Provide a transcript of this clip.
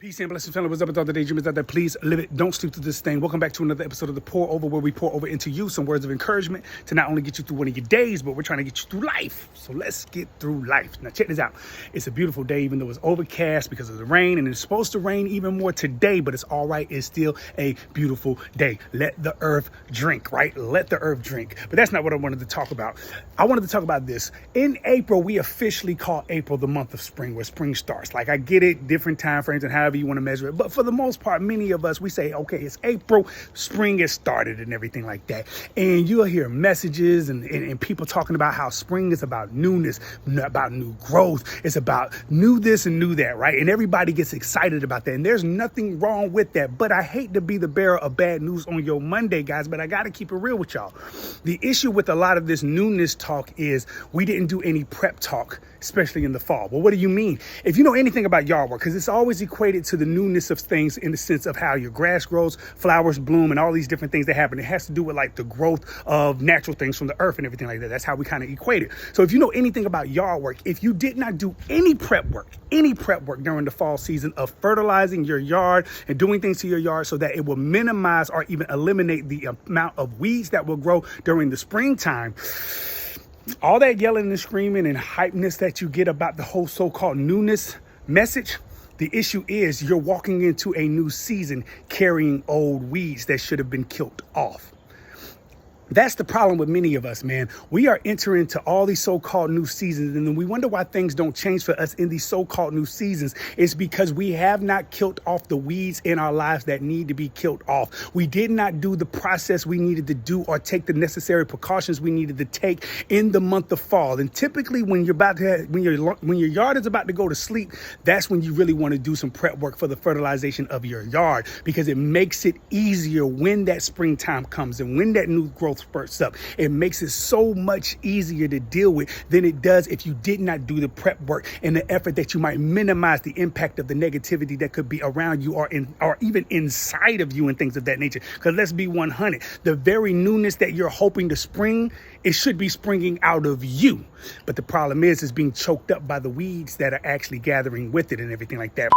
Peace and blessings, family. What's up? It's all the daydreamers out there. Please live it. Don't sleep through this thing. Welcome back to another episode of The Pour Over, where we pour over into you some words of encouragement to not only get you through one of your days, but we're trying to get you through life. So let's get through life. Now, check this out. It's a beautiful day, even though it's overcast because of the rain, and it's supposed to rain even more today, but it's all right. It's still a beautiful day. Let the earth drink, right? Let the earth drink. But that's not what I wanted to talk about. I wanted to talk about this. In April, we officially call April the month of spring, where spring starts. Like, I get it, different time frames and however you want to measure it. But for the most part, many of us, we say, okay, it's April, spring has started and everything like that. And you'll hear messages and people talking about how spring is about newness, about new growth. It's about new this and new that, right? And everybody gets excited about that. And there's nothing wrong with that. But I hate to be the bearer of bad news on your Monday, guys, but I got to keep it real with y'all. The issue with a lot of this newness talk is we didn't do any prep talk, especially in the fall. Well, what do you mean? If you know anything about yard work, because it's always equated to the newness of things in the sense of how your grass grows, flowers bloom, and all these different things that happen. It has to do with like the growth of natural things from the earth and everything like that. That's how we kind of equate it. So if you know anything about yard work, if you did not do any prep work during the fall season of fertilizing your yard and doing things to your yard so that it will minimize or even eliminate the amount of weeds that will grow during the springtime, all that yelling and screaming and hypeness that you get about the whole so-called newness message, the issue is you're walking into a new season carrying old weeds that should have been killed off. That's the problem with many of us, man. We are entering into all these so-called new seasons, and then we wonder why things don't change for us in these so-called new seasons. It's because we have not killed off the weeds in our lives that need to be killed off. We did not do the process we needed to do or take the necessary precautions we needed to take in the month of fall. And typically when you're about to when your yard is about to go to sleep, that's when you really want to do some prep work for the fertilization of your yard, because it makes it easier when that springtime comes and when that new growth spurts up. It makes it so much easier to deal with than it does if you did not do the prep work in the effort that you might minimize the impact of the negativity that could be around you or even inside of you and things of that nature. Because let's be 100, the very newness that you're hoping to spring, it should be springing out of you. But the problem is being choked up by the weeds that are actually gathering with it and everything like that.